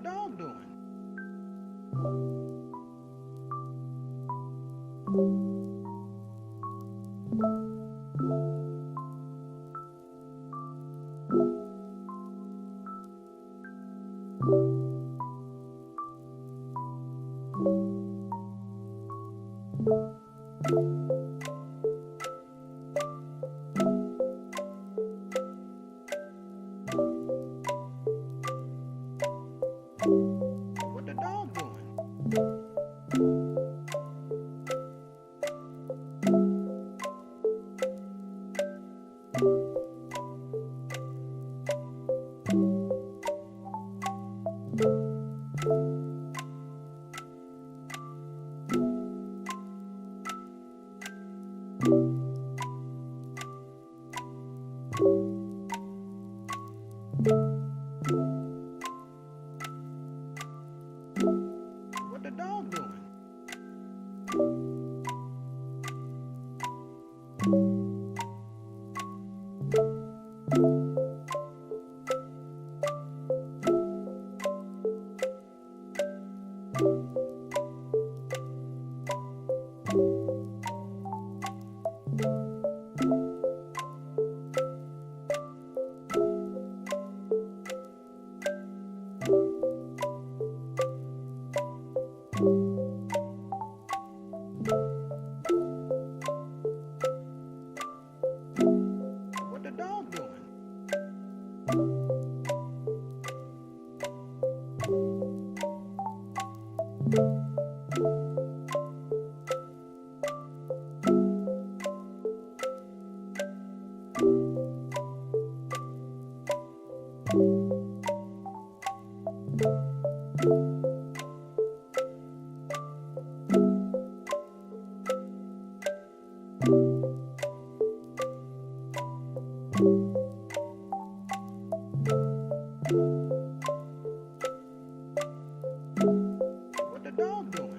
dog doing? What the dog doing? What the dog doing? What the dog doing? What the dog doing?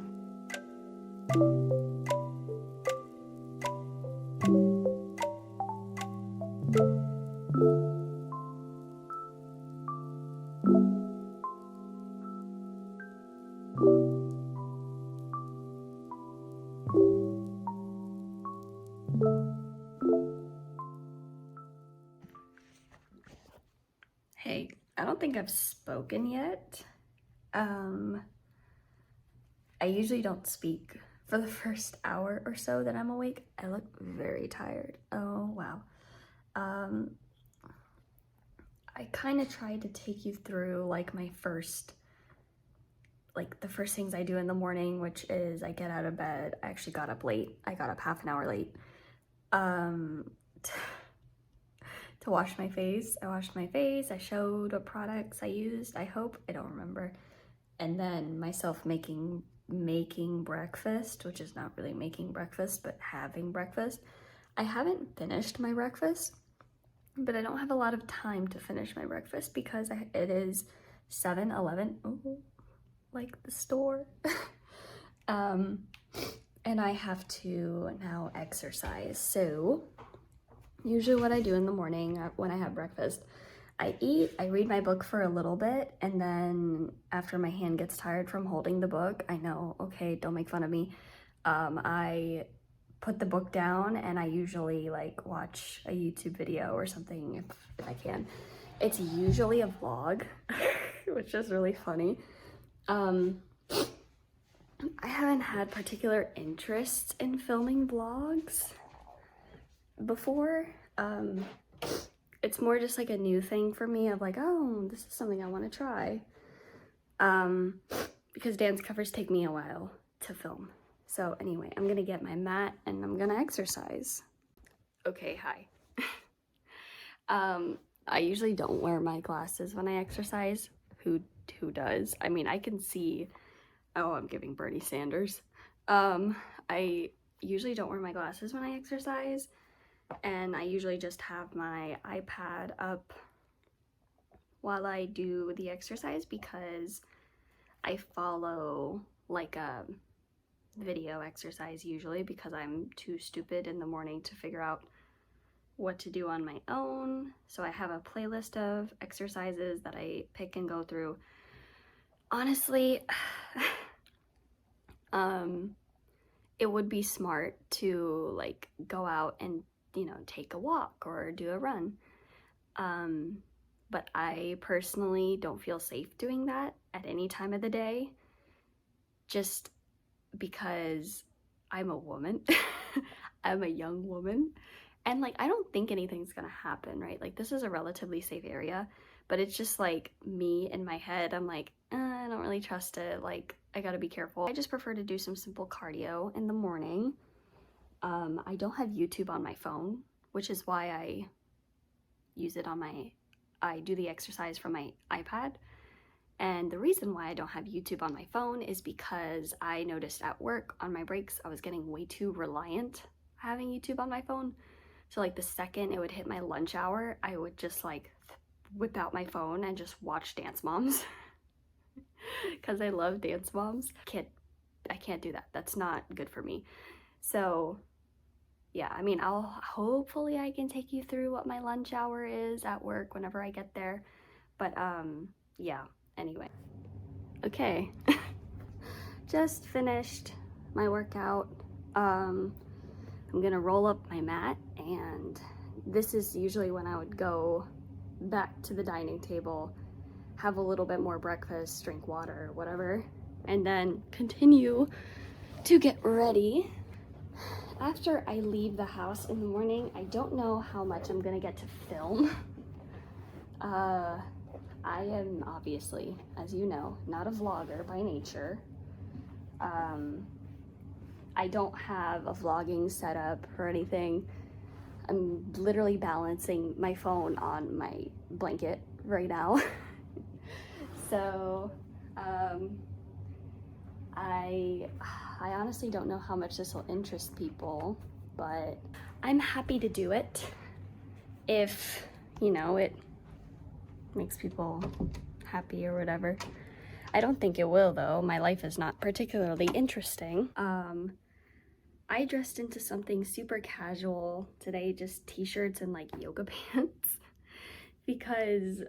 Hey, I don't think I've spoken yet. I usually don't speak for the first hour or so that I'm awake. I look very tired. Oh, wow. I kind of tried to take you through like the first things I do in the morning, which is I get out of bed. I actually got up late. I got up half an hour late. To wash my face. I washed my face. I showed what products I used. I hope. I don't remember. And then myself making breakfast, which is not really making breakfast, but having breakfast. I haven't finished my breakfast, but I don't have a lot of time to finish my breakfast because it is 7-11. Oh, like the store. And I have to now exercise. So usually what I do in the morning when I have breakfast, I eat, I read my book for a little bit, and then after my hand gets tired from holding the book, I know, okay, don't make fun of me, I put the book down and I usually like watch a YouTube video or something if I can. It's usually a vlog, which is really funny. I haven't had particular interests in filming vlogs before. It's more just like a new thing for me of like, oh, this is something I want to try. Because dance covers take me a while to film. So anyway, I'm gonna get my mat and I'm gonna exercise. Okay, hi. I usually don't wear my glasses when I exercise. Who does? I mean, I can see. Oh, I'm giving Bernie Sanders. I usually don't wear my glasses when I exercise, and I usually just have my iPad up while I do the exercise because I follow like a video exercise usually because I'm too stupid in the morning to figure out what to do on my own. So I have a playlist of exercises that I pick and go through. Honestly, it would be smart to like go out and, take a walk or do a run. But I personally don't feel safe doing that at any time of the day, just because I'm a woman. I'm a young woman. And like, I don't think anything's gonna happen, right? Like, this is a relatively safe area, but it's just like me in my head. I'm like, I don't really trust it. Like, I gotta be careful. I just prefer to do some simple cardio in the morning. I don't have YouTube on my phone, which is why I use it on I do the exercise from my iPad. And the reason why I don't have YouTube on my phone is because I noticed at work on my breaks, I was getting way too reliant having YouTube on my phone. So like the second it would hit my lunch hour, I would just like whip out my phone and just watch Dance Moms because I love Dance Moms. I can't do that. That's not good for me. So yeah, I mean, hopefully I can take you through what my lunch hour is at work whenever I get there. But yeah, anyway. Okay. Just finished my workout. I'm gonna roll up my mat, and this is usually when I would go back to the dining table, have a little bit more breakfast, drink water, whatever, and then continue to get ready. After I leave the house in the morning, I don't know how much I'm gonna get to film. I am obviously, as you know, not a vlogger by nature. I don't have a vlogging setup or anything. I'm literally balancing my phone on my blanket right now. So, I honestly don't know how much this will interest people, but I'm happy to do it if, it makes people happy or whatever. I don't think it will though. My life is not particularly interesting. I dressed into something super casual today, just t-shirts and like yoga pants, because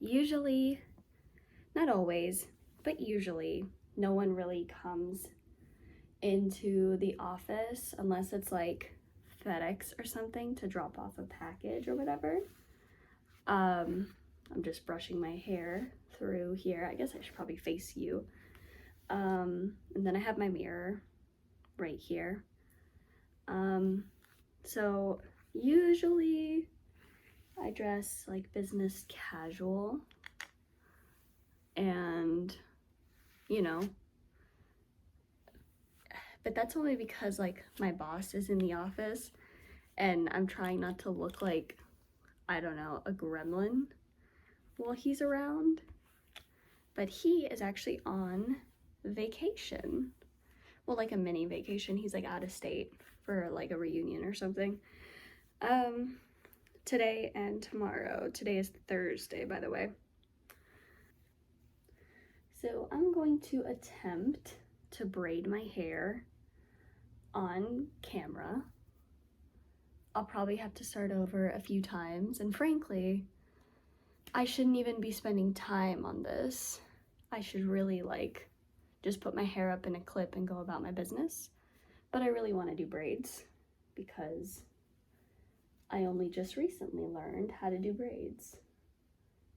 usually, not always, but usually no one really comes into the office unless it's like FedEx or something to drop off a package or whatever. I'm just brushing my hair through here. I guess I should probably face you. And then I have my mirror right here. So usually I dress like business casual, and but that's only because like my boss is in the office and I'm trying not to look like, I don't know, a gremlin while he's around. But he is actually on vacation. Well, like a mini vacation. He's like out of state for like a reunion or something. Today and tomorrow. Today is Thursday, by the way. So I'm going to attempt to braid my hair on camera. I'll probably have to start over a few times, and frankly, I shouldn't even be spending time on this. I should really like just put my hair up in a clip and go about my business. But I really want to do braids because I only just recently learned how to do braids.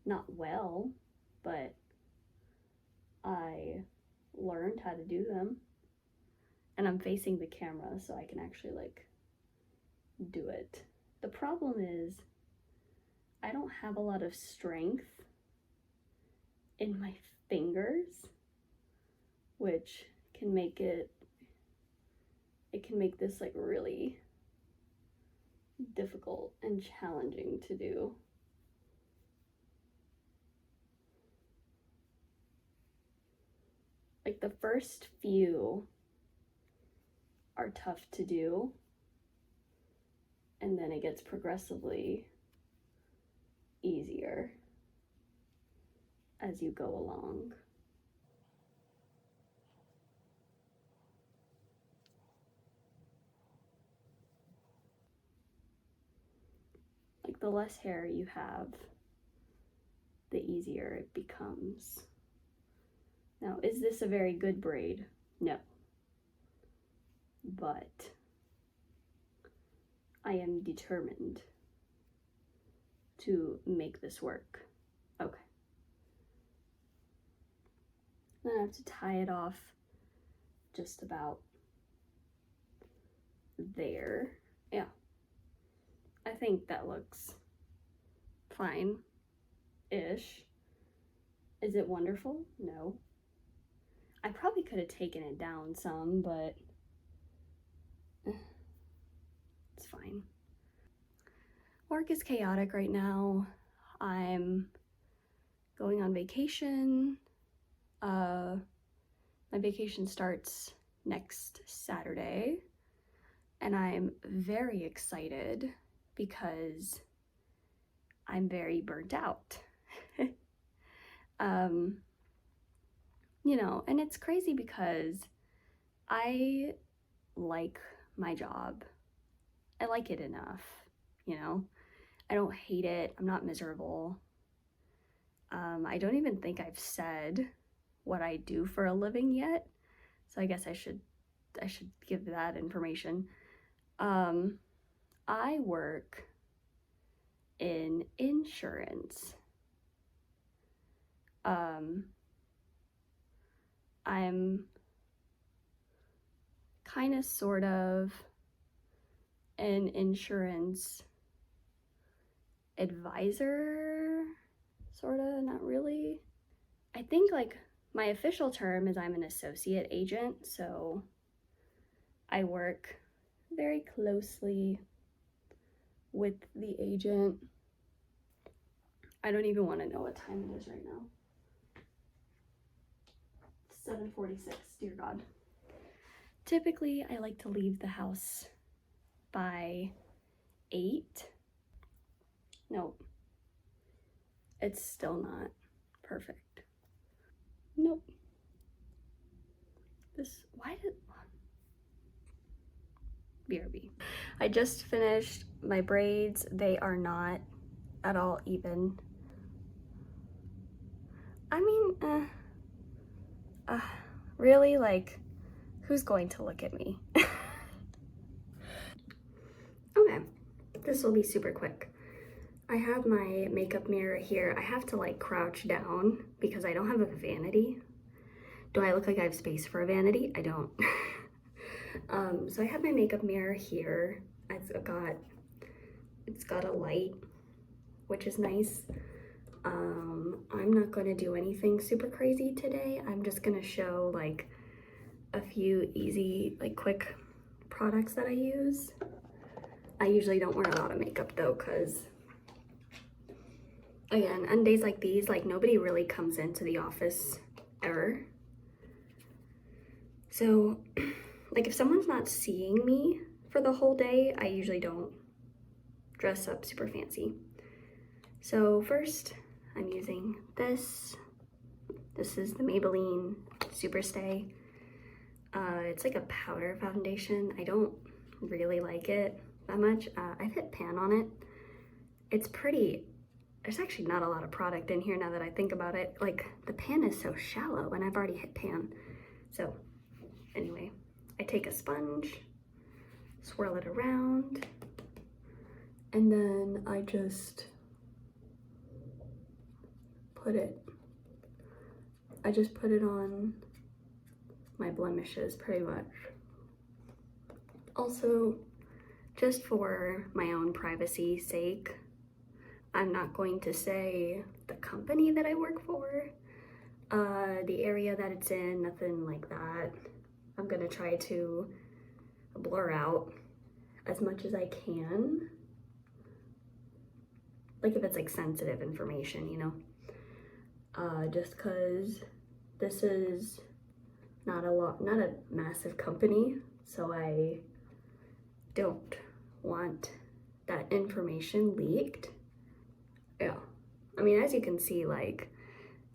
Not well, but I learned how to do them. And I'm facing the camera so I can actually like do it. The problem is I don't have a lot of strength in my fingers, which can make this like really difficult and challenging to do. Like the first few are tough to do, and then it gets progressively easier as you go along. Like the less hair you have, the easier it becomes. Now, is this a very good braid? No. But I am determined to make this work. Okay. Then I have to tie it off just about there. Yeah. I think that looks fine-ish. Is it wonderful? No. I probably could have taken it down some, but it's fine. Work is chaotic right now. I'm going on vacation. My vacation starts next Saturday, and I'm very excited because I'm very burnt out. You know, and it's crazy because I like my job. I like it enough, you know? I don't hate it. I'm not miserable. I don't even think I've said what I do for a living yet, so I guess I should give that information. I work in insurance. I'm kind of sort of an insurance advisor, sort of, not really. I think like my official term is I'm an associate agent, so I work very closely with the agent. I don't even want to know what time it is right now. 7:46, dear God. Typically, I like to leave the house by 8. Nope. It's still not perfect. Nope. BRB. I just finished my braids. They are not at all even. I mean, really, like, who's going to look at me? Okay, this will be super quick. I have my makeup mirror here. I have to like crouch down because I don't have a vanity. Do I look like I have space for a vanity? I don't. So I have my makeup mirror here. It's got a light, which is nice. I'm not gonna do anything super crazy today. I'm just gonna show like a few easy, like quick products that I use. I usually don't wear a lot of makeup though, cause again, on days like these, like nobody really comes into the office ever. So like if someone's not seeing me for the whole day, I usually don't dress up super fancy. So first I'm using this. This is the Maybelline Superstay. It's like a powder foundation. I don't really like it that much. I've hit pan on it. It's pretty, there's actually not a lot of product in here now that I think about it. Like the pan is so shallow and I've already hit pan. So anyway, I take a sponge, swirl it around, and then I just put it on my blemishes pretty much. Also, just for my own privacy's sake, I'm not going to say the company that I work for, the area that it's in, nothing like that. I'm gonna try to blur out as much as I can. Like if it's like sensitive information, you know? Just cause this is not a massive company, so I don't want that information leaked. Yeah, I mean, as you can see, like,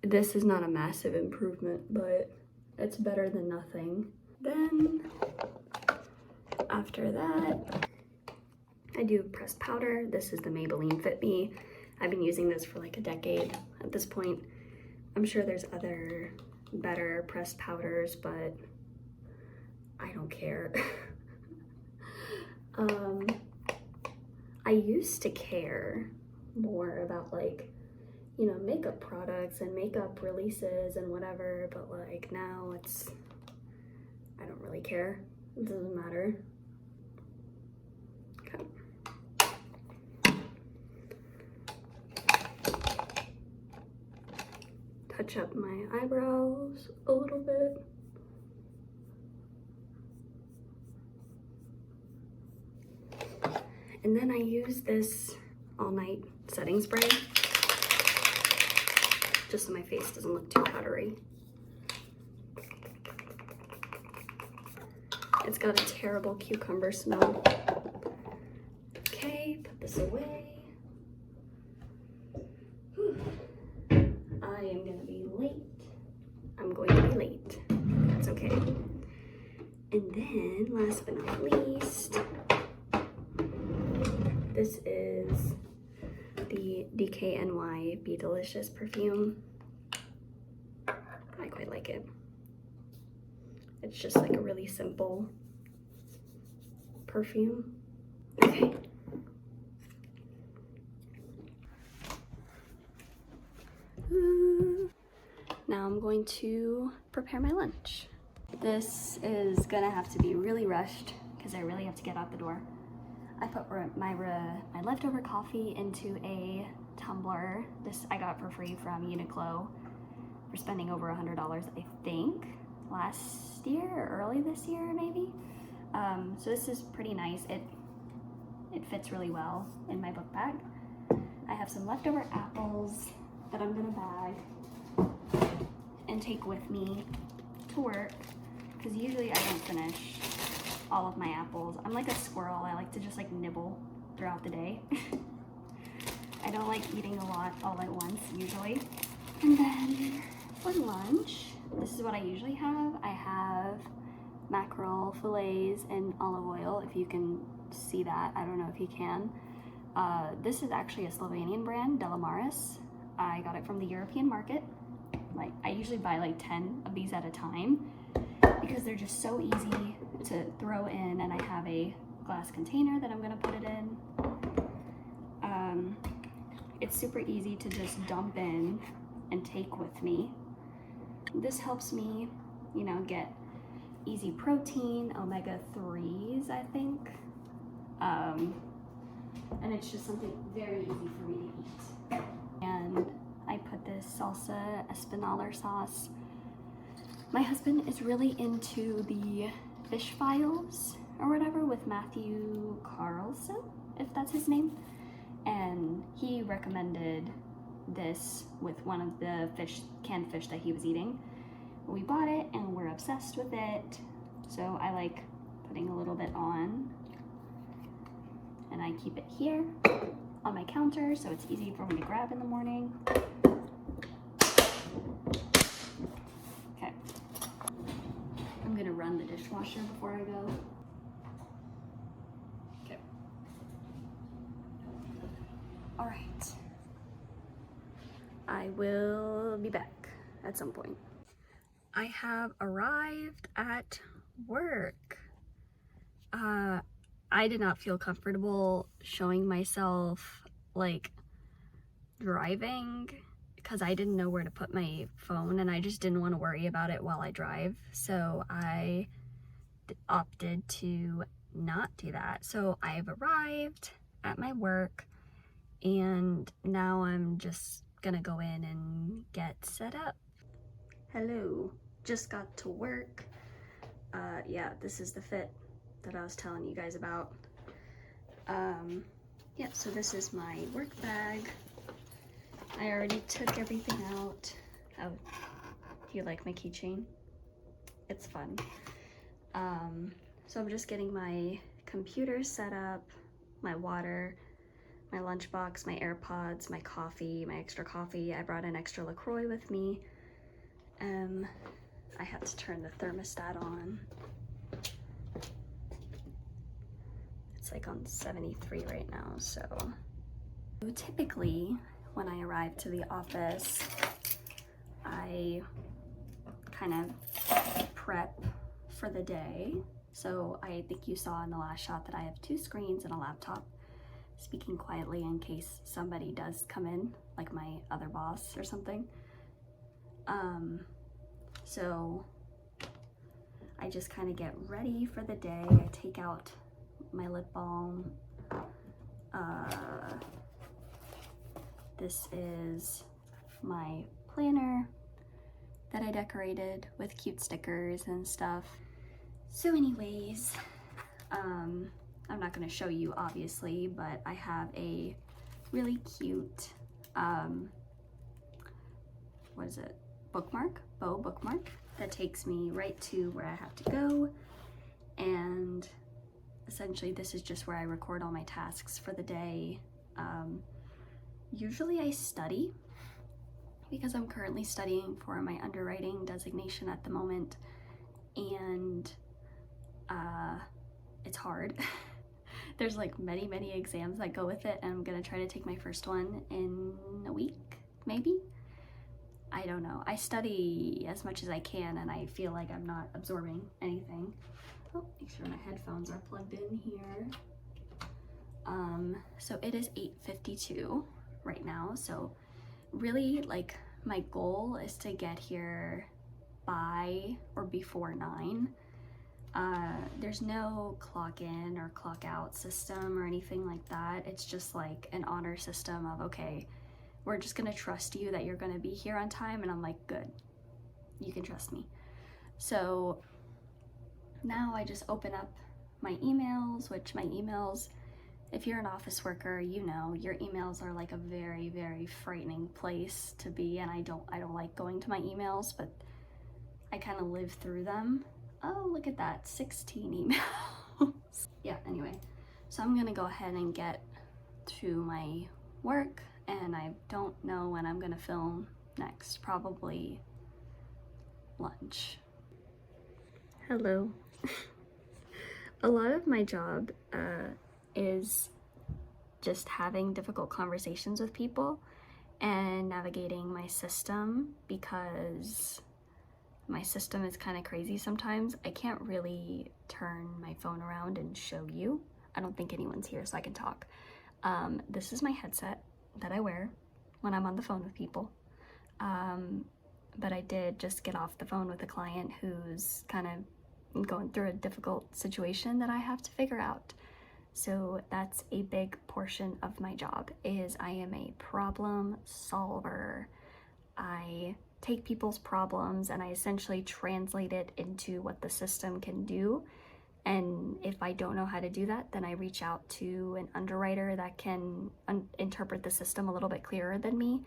this is not a massive improvement, but it's better than nothing. Then, after that, I do pressed powder. This is the Maybelline Fit Me. I've been using this for like a decade at this point. I'm sure there's other better pressed powders, but I don't care. I used to care more about like, you know, makeup products and makeup releases and whatever, but like now I don't really care. It doesn't matter. Okay. Touch up my eyebrows a little bit. And then I use this all night setting spray just so my face doesn't look too powdery. It's got a terrible cucumber smell. Okay, put this away. Whew. I am gonna be late. I'm going to be late. That's okay. And then, last but not least, this is the DKNY Be Delicious perfume. I quite like it. It's just like a really simple perfume. Okay. Now I'm going to prepare my lunch. This is gonna have to be really rushed because I really have to get out the door. I put my leftover coffee into a tumbler. This I got for free from Uniqlo for spending over $100, I think, last year or early this year maybe. So this is pretty nice. It fits really well in my book bag. I have some leftover apples that I'm gonna bag and take with me to work because usually I don't finish all of my apples. I'm like a squirrel. I like to just like nibble throughout the day. I don't like eating a lot all at once usually. And then for lunch, this is what I usually have. I have mackerel fillets in olive oil, if you can see that. I don't know if you can. This is actually a Slovenian brand, Delamaris. I got it from the European market. Like I usually buy like 10 of these at a time because they're just so easy to throw in, and I have a glass container that I'm gonna put it in. It's super easy to just dump in and take with me. This helps me, you know, get easy protein, omega-3s, I think. And it's just something very easy for me to eat. And I put this salsa espinaler sauce. My husband is really into the fish files or whatever with Matthew Carlson, if that's his name. And he recommended this with one of the canned fish that he was eating. We bought it and we're obsessed with it. So I like putting a little bit on, and I keep it here on my counter so it's easy for me to grab in the morning. Okay. I'm gonna run the dishwasher before I go. Okay. All right. I will be back at some point. I have arrived at work. I did not feel comfortable showing myself like driving because I didn't know where to put my phone, and I just didn't want to worry about it while I drive. So I opted to not do that. So I've arrived at my work and now I'm just gonna go in and get set up. Hello, just got to work. Yeah, this is the fit that I was telling you guys about. Yeah, so this is my work bag. I already took everything out. Oh, do you like my keychain? It's fun. So I'm just getting my computer set up, my water, my lunchbox, my AirPods, my coffee, my extra coffee. I brought an extra LaCroix with me. I had to turn the thermostat on. It's like on 73 right now, so Typically, when I arrive to the office, I kind of prep for the day. So I think you saw in the last shot that I have 2 screens and a laptop, speaking quietly in case somebody does come in, like my other boss or something. So I just kind of get ready for the day. I take out my lip balm. This is my planner that I decorated with cute stickers and stuff. So anyways, I'm not going to show you obviously, but I have a really cute, what is it? Bow bookmark that takes me right to where I have to go. And essentially this is just where I record all my tasks for the day. Usually I study because I'm currently studying for my underwriting designation at the moment, and it's hard. There's like many exams that go with it, and I'm gonna try to take my first one in a week, maybe. I don't know. I study as much as I can, and I feel like I'm not absorbing anything. Oh, make sure my headphones are plugged in here. So it is 8:52 right now, so really like my goal is to get here by or before 9. There's no clock in or clock out system or anything like that. It's just like an honor system of, okay, we're just gonna trust you that you're gonna be here on time. And I'm like, good, you can trust me. So now I just open up my emails, which my emails, if you're an office worker, you know, your emails are like a very frightening place to be. And I don't like going to my emails, but I kind of live through them. Oh, look at that, 16 emails. Yeah, anyway, so I'm gonna go ahead and get to my work, and I don't know when I'm gonna film next, probably lunch. Hello. A lot of my job is just having difficult conversations with people and navigating my system, because my system is kind of crazy sometimes. I can't really turn my phone around and show you. I don't think anyone's here so I can talk. This is my headset that I wear when I'm on the phone with people. But I did just get off the phone with a client who's kind of going through a difficult situation that I have to figure out. So that's a big portion of my job, is I am a problem solver. I take people's problems and I essentially translate it into what the system can do. And if I don't know how to do that, then I reach out to an underwriter that can interpret the system a little bit clearer than me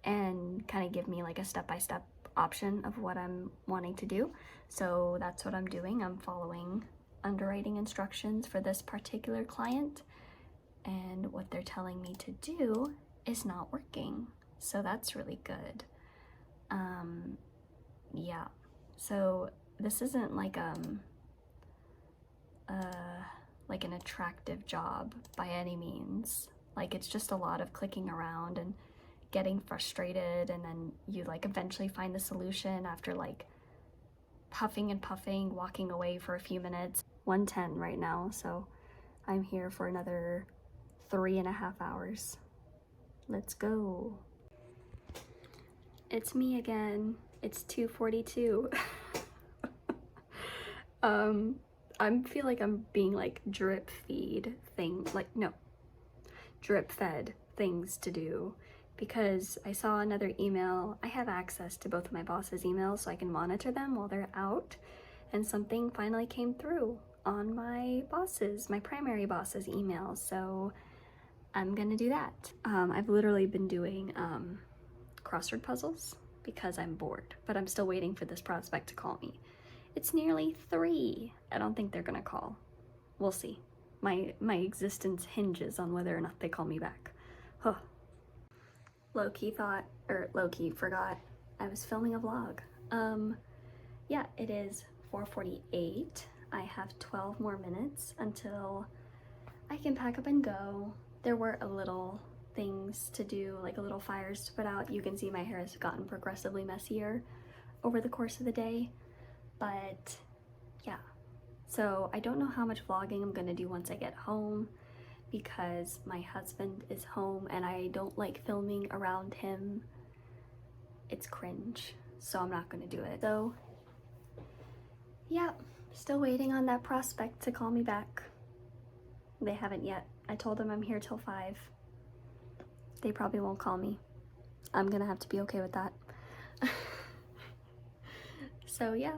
and kind of give me like a step-by-step option of what I'm wanting to do. So that's what I'm doing. I'm following underwriting instructions for this particular client, and what they're telling me to do is not working. So that's really good. Yeah, so this isn't like like an attractive job by any means. Like, it's just a lot of clicking around and getting frustrated, and then you like eventually find the solution after like puffing and puffing, walking away for a few minutes. 1:10 right now, so I'm here for another 3.5 hours. Let's go. It's me again. It's 2:42. I feel like I'm being like drip fed things to do, because I saw another email. I have access to both of my boss's emails so I can monitor them while they're out, and something finally came through on my primary boss's email, so I'm gonna do that. I've literally been doing crossword puzzles because I'm bored, but I'm still waiting for this prospect to call me. It's nearly 3. I don't think they're gonna call. We'll see. My existence hinges on whether or not they call me back. Huh. Low-key forgot I was filming a vlog. Yeah, it is 4:48. I have 12 more minutes until I can pack up and go. There were a little things to do, like little fires to put out. You can see my hair has gotten progressively messier over the course of the day, but yeah. So I don't know how much vlogging I'm gonna do once I get home, because my husband is home and I don't like filming around him. It's cringe, so I'm not gonna do it. So yeah, still waiting on that prospect to call me back. They haven't yet. I told them I'm here till 5. They probably won't call me. I'm gonna have to be okay with that. So yeah,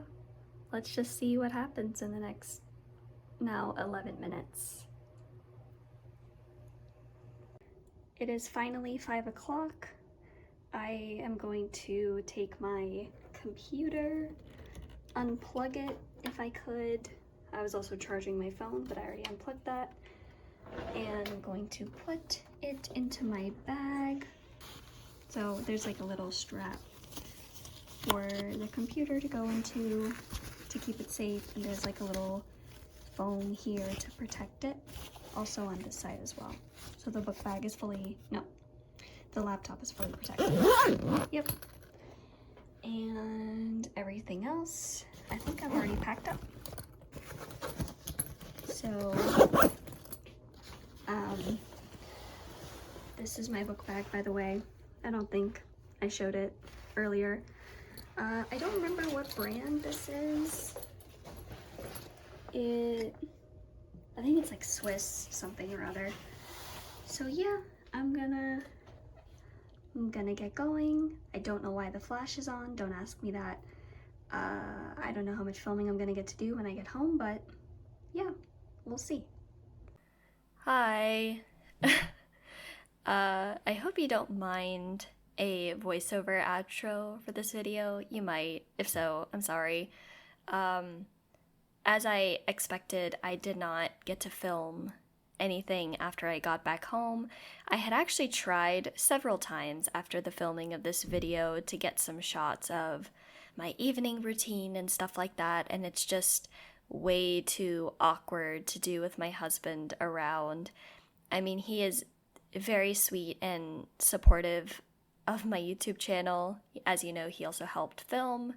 let's just see what happens in the next, now 11 minutes. It is finally 5 o'clock. I am going to take my computer, unplug it if I could. I was also charging my phone, but I already unplugged that. And I'm going to put it into my bag. So there's like a little strap for the computer to go into to keep it safe, and there's like a little foam here to protect it, also on this side as well. So the book bag is fully, no, the laptop is fully protected. Yep. And everything else, I think I've already packed up. So, this is my book bag, by the way. I don't think I showed it earlier. I don't remember what brand this is. I think it's like Swiss something or other. So yeah, I'm gonna get going. I don't know why the flash is on, don't ask me that. I don't know how much filming I'm gonna get to do when I get home, but yeah, we'll see. Hi. I hope you don't mind a voiceover outro for this video. You might. If so, I'm sorry. As I expected, I did not get to film anything after I got back home. I had actually tried several times after the filming of this video to get some shots of my evening routine and stuff like that, and it's just way too awkward to do with my husband around. I mean, he is very sweet and supportive of my YouTube channel. As you know, he also helped film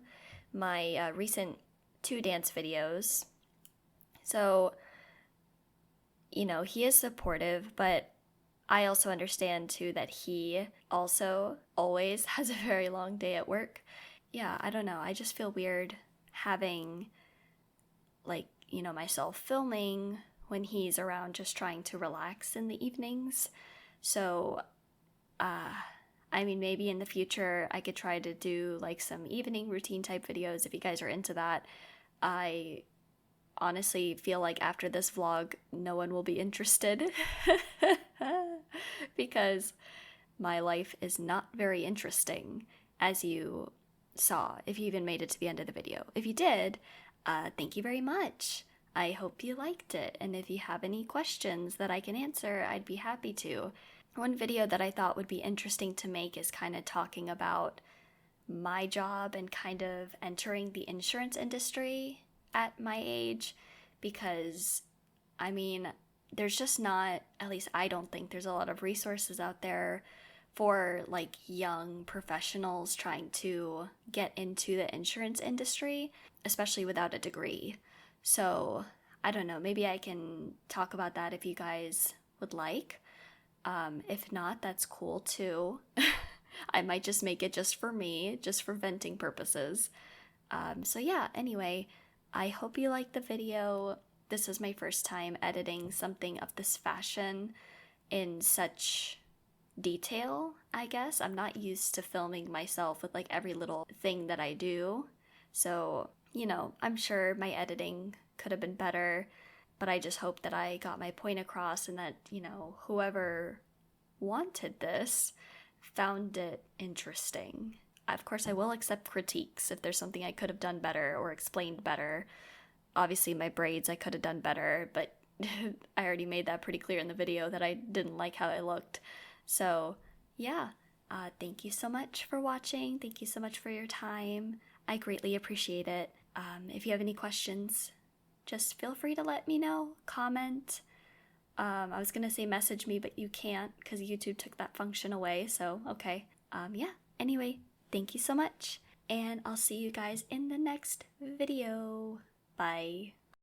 my recent 2 dance videos. So, you know, he is supportive, but I also understand too that he also always has a very long day at work. Yeah, I don't know. I just feel weird having, like, you know, myself filming when he's around just trying to relax in the evenings. So, I mean, maybe in the future I could try to do like some evening routine type videos if you guys are into that. I honestly feel like after this vlog, no one will be interested because my life is not very interesting, as you saw, if you even made it to the end of the video. If you did, thank you very much. I hope you liked it, and if you have any questions that I can answer, I'd be happy to. One video that I thought would be interesting to make is kind of talking about my job and kind of entering the insurance industry at my age, because, I mean, there's just not, at least I don't think there's a lot of resources out there for like young professionals trying to get into the insurance industry, especially without a degree. So I don't know, maybe I can talk about that if you guys would like. If not, that's cool too. I might just make it just for me, just for venting purposes. So yeah, anyway, I hope you liked the video. This is my first time editing something of this fashion in such detail, I guess. I'm not used to filming myself with like every little thing that I do. So, you know, I'm sure my editing could have been better, but I just hope that I got my point across and that, you know, whoever wanted this found it interesting. Of course, I will accept critiques if there's something I could have done better or explained better. Obviously, my braids I could have done better, but I already made that pretty clear in the video that I didn't like how I looked. So, yeah, thank you so much for watching. Thank you so much for your time. I greatly appreciate it. If you have any questions, just feel free to let me know, comment, I was gonna say message me, but you can't because YouTube took that function away, so okay. Yeah, anyway, thank you so much, and I'll see you guys in the next video. Bye.